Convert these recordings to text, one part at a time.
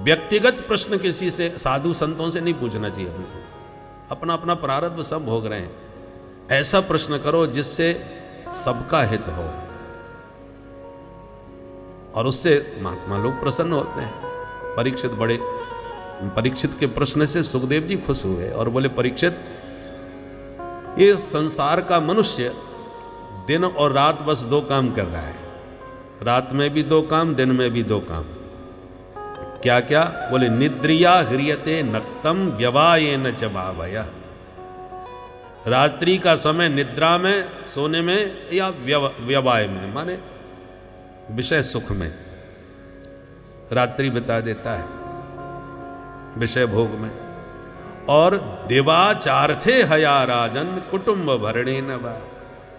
व्यक्तिगत प्रश्न किसी से, साधु संतों से नहीं पूछना चाहिए। अपना अपना प्रारब्ध सब भोग रहे हैं, ऐसा प्रश्न करो जिससे सबका हित हो, और उससे महात्मा लोग प्रसन्न होते हैं। परीक्षित के प्रश्न से सुखदेव जी खुश हुए और बोले, परीक्षित, ये संसार का मनुष्य दिन और रात बस दो काम कर रहा है, रात में भी दो काम, दिन में भी दो काम। क्या क्या? बोले, निद्रिया ह्रियते नक्तम व्यवायेन च भावया। रात्रि का समय निद्रा में, सोने में, या व्यवाय में, माने विषय सुख में रात्रि बिता देता है, विषय भोग में। और देवाचार्थे हया राजन कुटुंब भरणे न वा।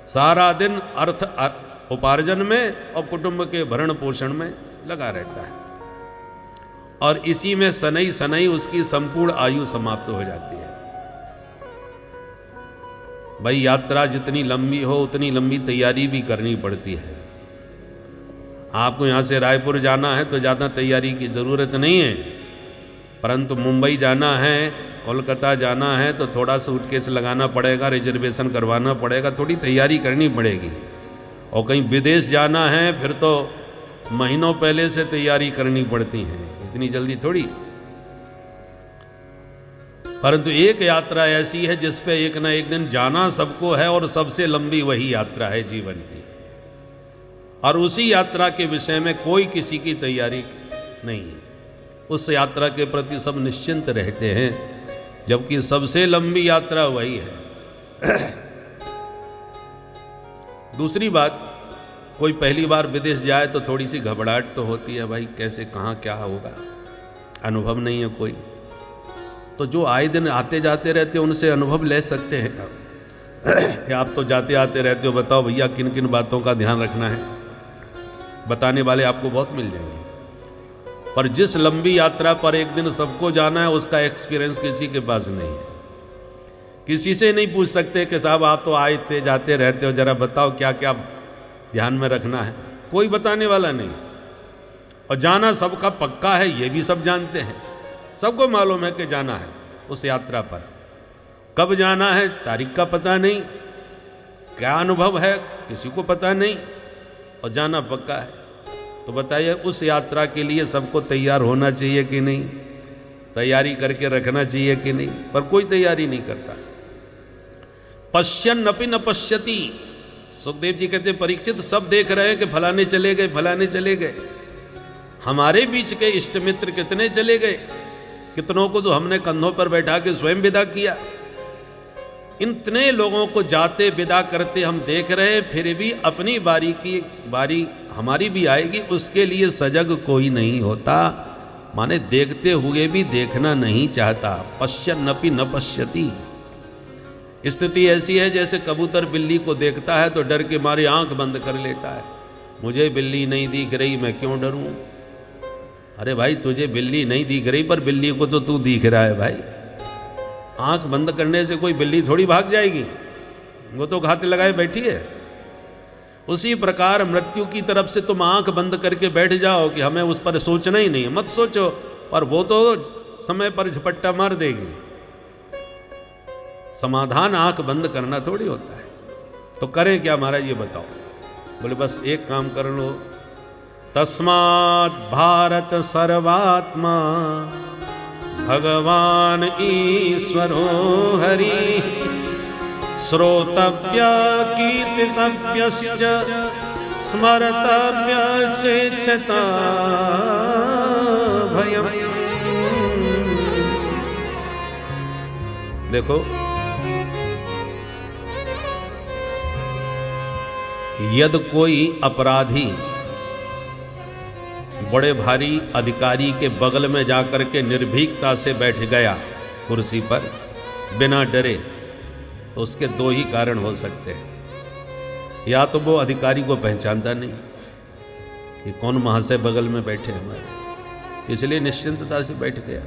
सारा दिन अर्थ उपार्जन में और कुटुंब के भरण पोषण में लगा रहता है, और इसी में सनई सनई उसकी संपूर्ण आयु समाप्त हो जाती है। भाई, यात्रा जितनी लंबी हो उतनी लंबी तैयारी भी करनी पड़ती है। आपको यहां से रायपुर जाना है तो ज़्यादा तैयारी की ज़रूरत नहीं है, परंतु मुंबई जाना है, कोलकाता जाना है तो थोड़ा सूटकेस लगाना पड़ेगा, रिजर्वेशन करवाना पड़ेगा, थोड़ी तैयारी करनी पड़ेगी। और कहीं विदेश जाना है फिर तो महीनों पहले से तैयारी करनी पड़ती है, इतनी जल्दी थोड़ी। परंतु एक यात्रा ऐसी है जिस पे एक ना एक दिन जाना सबको है, और सबसे लंबी वही यात्रा है जीवन की। और उसी यात्रा के विषय में कोई किसी की तैयारी नहीं है, उस यात्रा के प्रति सब निश्चिंत रहते हैं, जबकि सबसे लंबी यात्रा वही है। दूसरी बात, कोई पहली बार विदेश जाए तो थोड़ी सी घबराहट तो होती है, भाई कैसे कहाँ क्या होगा, अनुभव नहीं है कोई। तो जो आए दिन आते जाते रहते हैं उनसे अनुभव ले सकते हैं आप। आप तो जाते आते रहते हो, बताओ भैया किन किन बातों का ध्यान रखना है, बताने वाले आपको बहुत मिल जाएंगे। पर जिस लंबी यात्रा पर एक दिन सबको जाना है, उसका एक्सपीरियंस किसी के पास नहीं है। किसी से नहीं पूछ सकते कि साहब आप तो आते जाते रहते हो, जरा बताओ क्या क्या ध्यान में रखना है, कोई बताने वाला नहीं। और जाना सबका पक्का है, ये भी सब जानते हैं, सबको मालूम है कि जाना है उस यात्रा पर। कब जाना है तारीख का पता नहीं, क्या अनुभव है किसी को पता नहीं, और जाना पक्का है। तो बताइए, उस यात्रा के लिए सबको तैयार होना चाहिए कि नहीं, तैयारी करके रखना चाहिए कि नहीं? पर कोई तैयारी नहीं करता। पश्यन अपि न पश्यति। सुखदेव जी कहते, परीक्षित सब देख रहे हैं कि फलाने चले गए, फलाने चले गए। हमारे बीच के इष्ट मित्र कितने चले गए, कितनों को तो हमने कंधों पर बैठा के स्वयं विदा किया। इतने लोगों को जाते विदा करते हम देख रहे हैं, फिर भी अपनी बारी हमारी भी आएगी, उसके लिए सजग कोई नहीं होता। माने देखते हुए भी देखना नहीं चाहता। पश्यन्नपि न पश्यति। स्थिति ऐसी है जैसे कबूतर बिल्ली को देखता है तो डर के मारे आंख बंद कर लेता है। मुझे बिल्ली नहीं दिख रही, मैं क्यों डरूं? अरे भाई, तुझे बिल्ली नहीं दिख रही, पर बिल्ली को तो तू दिख रहा है भाई। आंख बंद करने से कोई बिल्ली थोड़ी भाग जाएगी, वो तो घात लगाए बैठी है। उसी प्रकार मृत्यु की तरफ से तुम आंख बंद करके बैठ जाओ कि हमें उस पर सोचना ही नहीं है, मत सोचो, और वो तो समय पर झपट्टा मार देगी। समाधान आंख बंद करना थोड़ी होता है। तो करें क्या महाराज, ये बताओ? बोले बस एक काम कर लो, तस्मात् भारत सर्वात्मा भगवान ईश्वरो हरि श्रोतव्य कीर्तितव्यश्च स्मर्तव्य चेच्छता भयम्। देखो, यदि कोई अपराधी बड़े भारी अधिकारी के बगल में जाकर के निर्भीकता से बैठ गया कुर्सी पर बिना डरे, तो उसके दो ही कारण हो सकते हैं। या तो वो अधिकारी को पहचानता नहीं कि कौन महाशय बगल में बैठे हमारे, इसलिए निश्चिंतता से बैठ गया।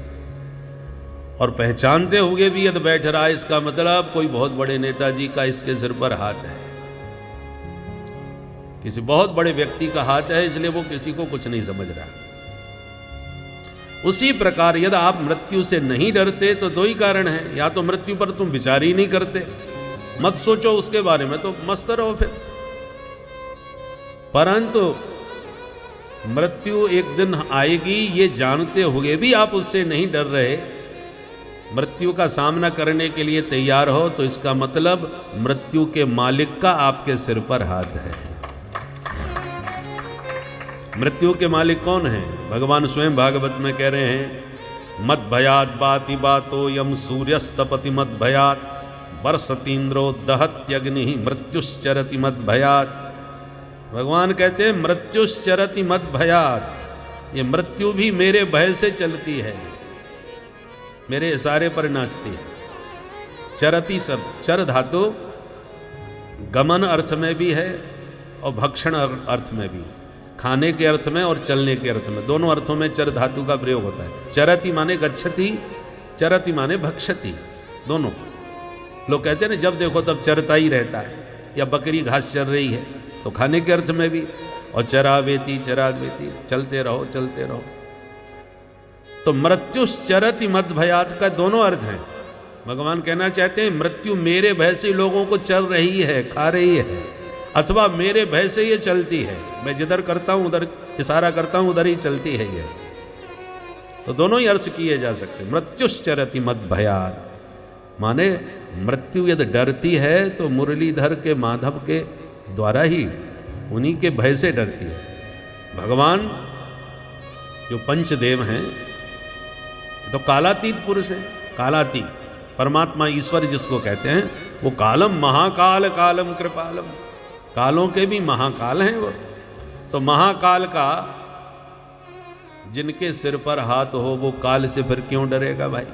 और पहचानते हुए भी यदि बैठ रहा है, इसका मतलब कोई बहुत बड़े नेताजी का इसके सिर पर हाथ है, किसी बहुत बड़े व्यक्ति का हाथ है, इसलिए वो किसी को कुछ नहीं समझ रहा। उसी प्रकार यदि आप मृत्यु से नहीं डरते तो दो ही कारण हैं, या तो मृत्यु पर तुम विचार ही नहीं करते, मत सोचो उसके बारे में, तो मस्त रहो फिर। परंतु मृत्यु एक दिन आएगी ये जानते हुए भी आप उससे नहीं डर रहे, मृत्यु का सामना करने के लिए तैयार हो, तो इसका मतलब मृत्यु के मालिक का आपके सिर पर हाथ है। मृत्यु के मालिक कौन है? भगवान स्वयं भागवत में कह रहे हैं, मद भयात बाति बातो यम सूर्यस्तपति मद भयात वर्षतीन्द्रो दहत्यग्नि मृत्युश्चरति मद भयात। भगवान कहते हैं मृत्युश्चरति मद भयात, ये मृत्यु भी मेरे भय से चलती है, मेरे इशारे पर नाचती है। चरति शब्द, चर धातु गमन अर्थ में भी है और भक्षण अर्थ में भी, खाने के अर्थ में और चलने के अर्थ में, दोनों अर्थों में चर धातु का प्रयोग होता है। चरति माने गच्छति, चरति माने भक्षति, दोनों। लोग कहते हैं ना जब देखो तब चरता ही रहता है, या बकरी घास चर रही है, तो खाने के अर्थ में भी, और चरावेती चरावेती, चलते रहो चलते रहो। तो मृत्युश्चरति मद भयात का दोनों अर्थ हैं। भगवान कहना चाहते हैं मृत्यु मेरे भय से लोगों को चल रही है, खा रही है, अथवा मेरे भय से ये चलती है, मैं जिधर करता हूं उधर इशारा करता हूं उधर ही चलती है ये। तो दोनों ही अर्थ किए जा सकते। मृत्युश्चरति मद भयात माने मृत्यु यदि डरती है तो मुरलीधर के माधव के द्वारा ही, उन्हीं के भय से डरती है। भगवान जो पंचदेव हैं तो कालातीत पुरुष है, कालातीत परमात्मा ईश्वर जिसको कहते हैं, वो कालम महाकाल कालम कृपालम, कालों के भी महाकाल हैं वो। तो महाकाल का जिनके सिर पर हाथ हो वो काल से फिर क्यों डरेगा भाई?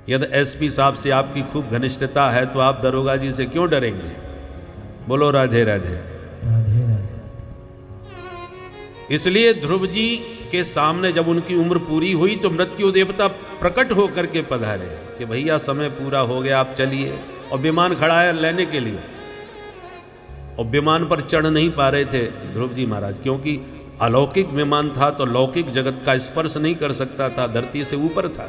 यदि एसपी साहब से आपकी खूब घनिष्ठता है तो आप दरोगा जी से क्यों डरेंगे? बोलो राधे राधे। राधे राधे। इसलिए ध्रुव जी के सामने जब उनकी उम्र पूरी हुई तो मृत्यु देवता प्रकट होकर के पधारे कि भैया समय पूरा हो गया, आप चलिए। और विमान खड़ा है लेने के लिए, और विमान पर चढ़ नहीं पा रहे थे ध्रुव जी महाराज, क्योंकि अलौकिक विमान था तो लौकिक जगत का स्पर्श नहीं कर सकता था, धरती से ऊपर था।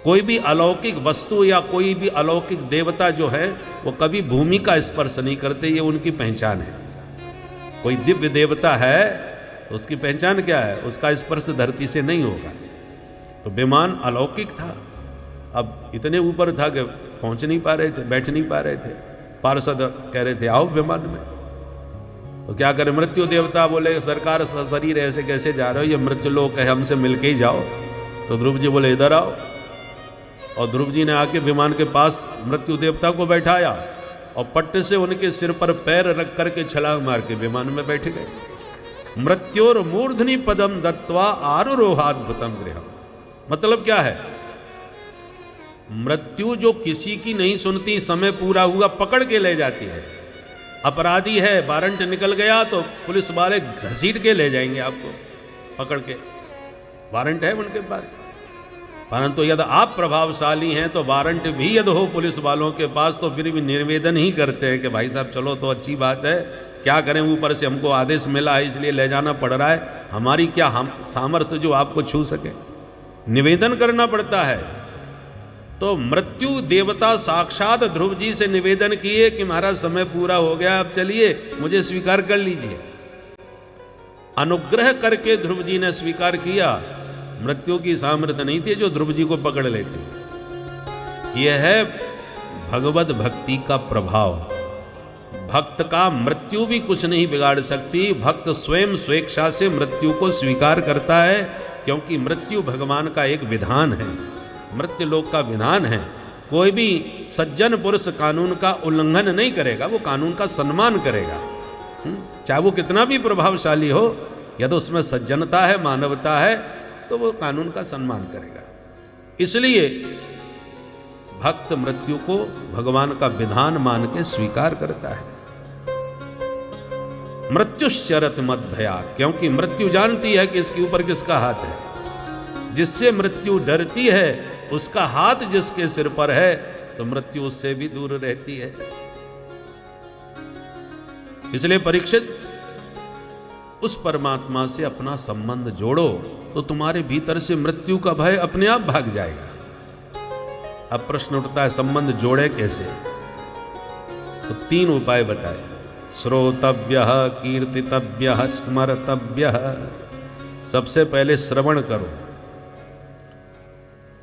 कोई भी अलौकिक वस्तु या कोई भी अलौकिक देवता जो है वो कभी भूमि का स्पर्श नहीं करते, ये उनकी पहचान है। कोई दिव्य देवता है तो उसकी पहचान क्या है? उसका स्पर्श धरती से नहीं होगा। तो विमान अलौकिक था, अब इतने ऊपर था कि पहुंच नहीं पा रहे थे, बैठ नहीं पा रहे थे। पार्षद कह रहे थे आओ विमान में, तो क्या करें? मृत्यु देवता बोले सरकार शरीर ऐसे कैसे जा रहे हो, ये मृत्यु लोक है, हमसे मिलके ही जाओ। तो ध्रुव जी बोले इधर आओ, और ध्रुव जी ने आके विमान के पास मृत्यु देवता को बैठाया और पट्टे से उनके सिर पर पैर रख करके छलांग मार के विमान में बैठ गए। मृत्योर मूर्धनि पदम दत्वा आरुरोहाद्भुतम गृहम। मतलब क्या है? मृत्यु जो किसी की नहीं सुनती, समय पूरा हुआ पकड़ के ले जाती है। अपराधी है, वारंट निकल गया तो पुलिस वाले घसीट के ले जाएंगे आपको पकड़ के, वारंट है उनके पास। परंतु यदि आप प्रभावशाली हैं तो वारंट भी यदि हो पुलिस वालों के पास तो फिर भी निवेदन ही करते हैं कि भाई साहब चलो तो अच्छी बात है, क्या करें, ऊपर से हमको आदेश मिला है इसलिए ले जाना पड़ रहा है, हमारी क्या हम सामर्थ्य जो आपको छू सके, निवेदन करना पड़ता है। तो मृत्यु देवता साक्षात ध्रुव जी से निवेदन किए कि महाराज समय पूरा हो गया, अब चलिए मुझे स्वीकार कर लीजिए। अनुग्रह करके ध्रुव जी ने स्वीकार किया। मृत्यु की सामर्थ्य नहीं थी जो ध्रुव जी को पकड़ लेती। यह है भगवत भक्ति का प्रभाव। भक्त का मृत्यु भी कुछ नहीं बिगाड़ सकती। भक्त स्वयं स्वेच्छा से मृत्यु को स्वीकार करता है, क्योंकि मृत्यु भगवान का एक विधान है, मृत्यु लोक का विधान है। कोई भी सज्जन पुरुष कानून का उल्लंघन नहीं करेगा, वो कानून का सम्मान करेगा, चाहे वो कितना भी प्रभावशाली हो। यदि उसमें सज्जनता है, मानवता है, तो वो कानून का सम्मान करेगा। इसलिए भक्त मृत्यु को भगवान का विधान मान के स्वीकार करता है। मृत्युश्चरत मद भयात, क्योंकि मृत्यु जानती है कि इसके ऊपर किसका हाथ है। जिससे मृत्यु डरती है उसका हाथ जिसके सिर पर है तो मृत्यु उससे भी दूर रहती है। इसलिए परीक्षित, उस परमात्मा से अपना संबंध जोड़ो तो तुम्हारे भीतर से मृत्यु का भय अपने आप भाग जाएगा। अब प्रश्न उठता है संबंध जोड़े कैसे? तो 3 उपाय बताए। श्रोतव्य, कीर्तितव्य, स्मरतव्य। सबसे पहले श्रवण करो,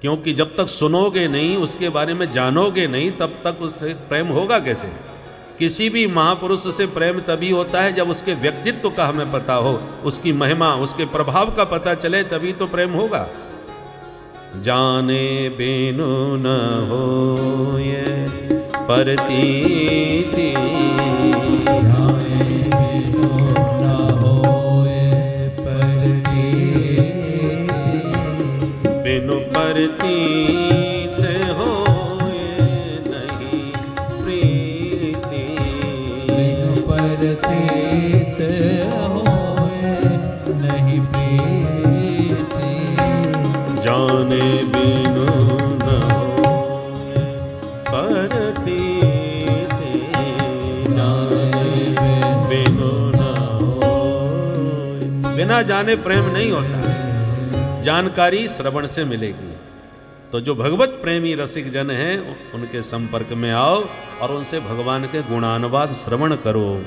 क्योंकि जब तक सुनोगे नहीं, उसके बारे में जानोगे नहीं, तब तक उससे प्रेम होगा कैसे? किसी भी महापुरुष से प्रेम तभी होता है जब उसके व्यक्तित्व का हमें पता हो, उसकी महिमा, उसके प्रभाव का पता चले, तभी तो प्रेम होगा। जाने बिनु न होए प्रतीति, जाने बिनु न होए प्रतीति, बिनु प्रतीत होए नहीं प्रीति, बिनु प्रतीत होए नहीं प्रीति, जाने बिनु न होए प्रतीति, जाने बिनु न होए। बिना जाने प्रेम नहीं होता, जानकारी श्रवण से मिलेगी। तो जो भगवत प्रेमी रसिक जन हैं उनके संपर्क में आओ और उनसे भगवान के गुणानुवाद श्रवण करो।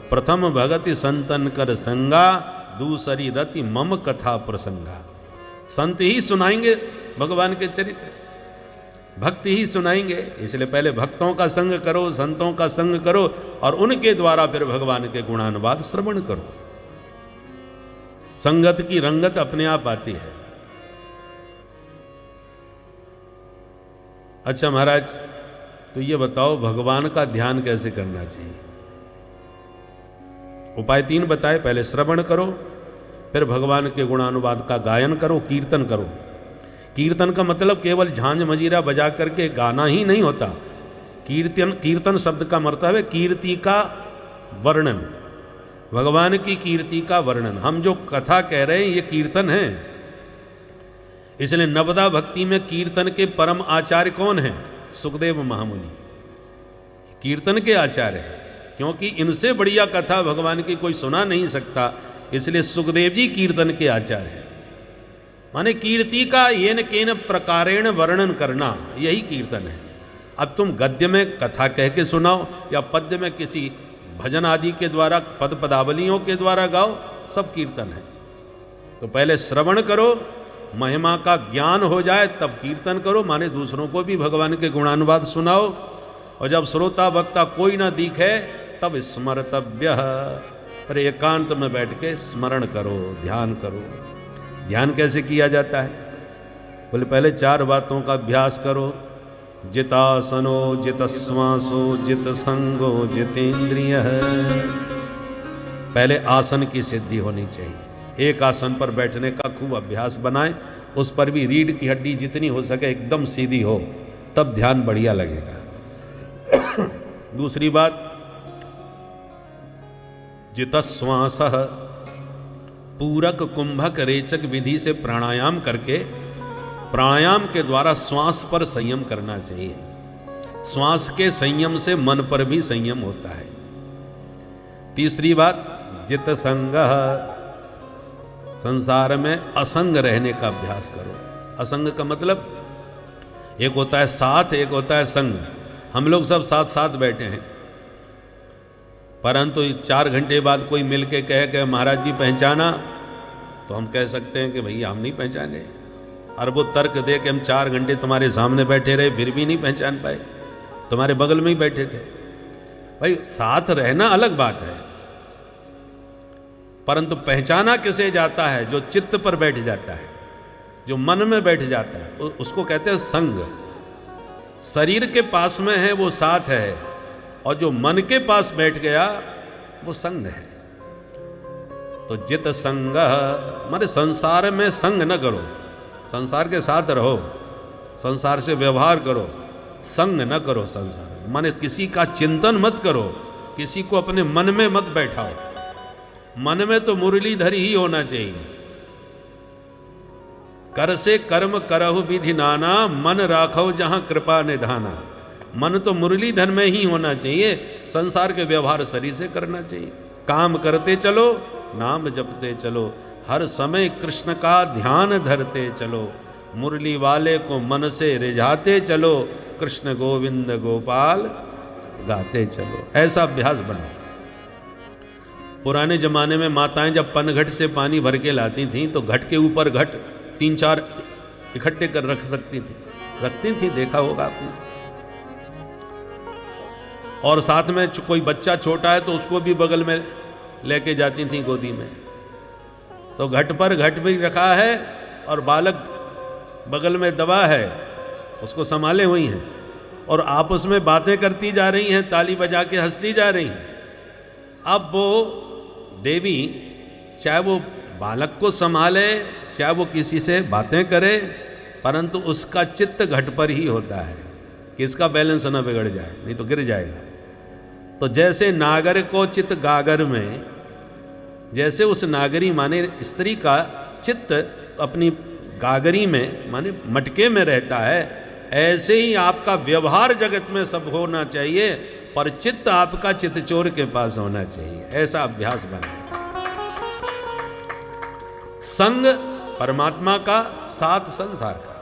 प्रथम भगति संतन कर संगा, दूसरी रति मम कथा प्रसंगा। संत ही सुनाएंगे भगवान के चरित्र, भक्ति ही सुनाएंगे। इसलिए पहले भक्तों का संग करो, संतों का संग करो और उनके द्वारा फिर भगवान के गुणानुवाद श्रवण करो। संगत की रंगत अपने आप आती है। अच्छा महाराज, तो ये बताओ भगवान का ध्यान कैसे करना चाहिए? उपाय 3 बताए। पहले श्रवण करो, फिर भगवान के गुणानुवाद का गायन करो, कीर्तन करो। कीर्तन का मतलब केवल झांझ मजीरा बजा करके गाना ही नहीं होता। कीर्तन शब्द का मतलब है कीर्ति का वर्णन, भगवान की कीर्ति का वर्णन। हम जो कथा कह रहे हैं ये कीर्तन है। इसलिए नवदा भक्ति में कीर्तन के परम आचार्य कौन हैं? सुखदेव महामुनि कीर्तन के आचार्य हैं, क्योंकि इनसे बढ़िया कथा भगवान की कोई सुना नहीं सकता। इसलिए सुखदेव जी कीर्तन के आचार्य हैं। माने कीर्ति का येन केन प्रकारेण वर्णन करना, यही कीर्तन है। अब तुम गद्य में कथा कह के सुनाओ या पद्य में किसी भजन आदि के द्वारा, पद पदावलियों के द्वारा गाओ, सब कीर्तन है। तो पहले श्रवण करो, महिमा का ज्ञान हो जाए तब कीर्तन करो, माने दूसरों को भी भगवान के गुणानुवाद सुनाओ। और जब श्रोता वक्ता कोई ना दिखे तब स्मरतव्य, पर एकांत में बैठ के स्मरण करो, ध्यान करो। ध्यान कैसे किया जाता है? बोले पहले 4 बातों का अभ्यास करो। जितासनो जित श्वासो जित संगो जितेंद्रिय। पहले आसन की सिद्धि होनी चाहिए। एक आसन पर बैठने का खूब अभ्यास बनाएं, उस पर भी रीढ़ की हड्डी जितनी हो सके एकदम सीधी हो, तब ध्यान बढ़िया लगेगा। दूसरी बात, जितश्वासः, पूरक कुंभक रेचक विधि से प्राणायाम करके, प्राणायाम के द्वारा श्वास पर संयम करना चाहिए। श्वास के संयम से मन पर भी संयम होता है। तीसरी बात, जित संगः, संसार में असंग रहने का अभ्यास करो। असंग का मतलब एक होता है साथ, एक होता है संग। हम लोग सब साथ साथ बैठे हैं, परंतु 4 घंटे बाद कोई मिलके कहे कि महाराज जी पहचाना, तो हम कह सकते हैं कि भैया हम नहीं पहचाने। और वो तर्क दे कि हम 4 घंटे तुम्हारे सामने बैठे रहे फिर भी नहीं पहचान पाए, तुम्हारे बगल में ही बैठे थे। भाई साथ रहना अलग बात है, परंतु पहचाना किसे जाता है? जो चित्त पर बैठ जाता है, जो मन में बैठ जाता है, उसको कहते हैं संग। शरीर के पास में है वो साथ है, और जो मन के पास बैठ गया वो संग है। तो जित संग माने संसार में संग न करो, संसार के साथ रहो, संसार से व्यवहार करो, संग न करो। संसार माने किसी का चिंतन मत करो, किसी को अपने मन में मत बैठाओ। मन में तो मुरलीधर ही होना चाहिए। कर से कर्म करहु विधि नाना, मन राखो जहां कृपा निधाना। मन तो मुरलीधर में ही होना चाहिए, संसार के व्यवहार शरीर से करना चाहिए। काम करते चलो, नाम जपते चलो, हर समय कृष्ण का ध्यान धरते चलो, मुरली वाले को मन से रिझाते चलो, कृष्ण गोविंद गोपाल गाते चलो। ऐसा अभ्यास बनो। पुराने जमाने में माताएं जब पनघट से पानी भर के लाती थीं तो घट के ऊपर घट 3-4 इकट्ठे कर रखती थी, देखा होगा आपने। और साथ में कोई बच्चा छोटा है तो उसको भी बगल में लेके जाती थी गोदी में। तो घट पर घट भी रखा है और बालक बगल में दबा है, उसको संभाले हुई हैं और आपस में बातें करती जा रही हैं, ताली बजा के हंसती जा रही हैं। अब वो देवी चाहे वो बालक को संभाले चाहे वो किसी से बातें करे, परंतु उसका चित्त घट पर ही होता है कि इसका बैलेंस ना बिगड़ जाए, नहीं तो गिर जाएगा। तो जैसे नागर को चित्त गागर में, जैसे उस नागरी माने स्त्री का चित्त अपनी गागरी में माने मटके में रहता है, ऐसे ही आपका व्यवहार जगत में सब होना चाहिए, पर चित्त आपका चित्तचोर के पास होना चाहिए। ऐसा अभ्यास बनाए। संग परमात्मा का, साथ संसार का,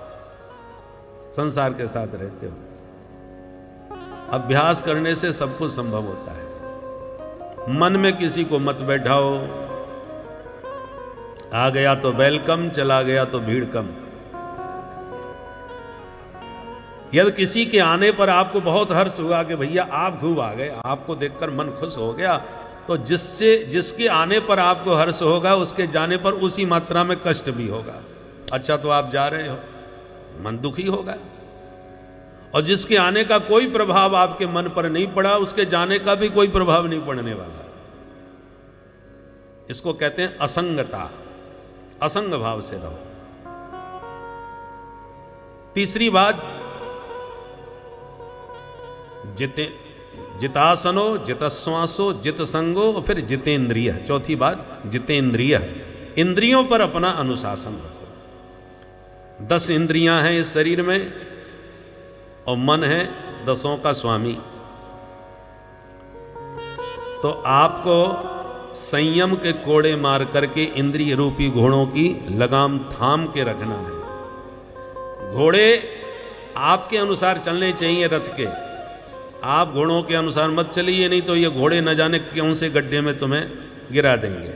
संसार के साथ रहते हो। अभ्यास करने से सब कुछ संभव होता है। मन में किसी को मत बैठाओ, आ गया तो वेलकम, चला गया तो भीड़ कम। यदि किसी के आने पर आपको बहुत हर्ष हुआ कि भैया आप खूब आ गए, आपको देखकर मन खुश हो गया, तो जिसके आने पर आपको हर्ष होगा उसके जाने पर उसी मात्रा में कष्ट भी होगा। अच्छा तो आप जा रहे हो, मन दुखी होगा। और जिसके आने का कोई प्रभाव आपके मन पर नहीं पड़ा, उसके जाने का भी कोई प्रभाव नहीं पड़ने वाला। इसको कहते हैं असंगता। असंग भाव से रहो। तीसरी बात, जितासनो, जितश्वासो, जित संगो और फिर जितेंद्रिय। चौथी बात जितेंद्रिय, इंद्रियों पर अपना अनुशासन रखो। 10 इंद्रियां हैं इस शरीर में और मन है 10 का स्वामी। तो आपको संयम के कोड़े मार करके इंद्रिय रूपी घोड़ों की लगाम थाम के रखना है। घोड़े आपके अनुसार चलने चाहिए, रथ के। आप घोड़ों के अनुसार मत चलिए, नहीं तो ये घोड़े न जाने कौन से गड्ढे में तुम्हें गिरा देंगे।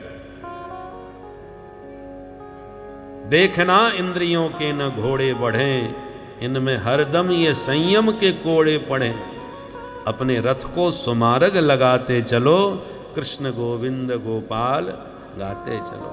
देखना इंद्रियों के न घोड़े बढ़े, इनमें हरदम ये संयम के कोड़े पड़े। अपने रथ को सुमार्ग लगाते चलो, कृष्ण गोविंद गोपाल गाते चलो।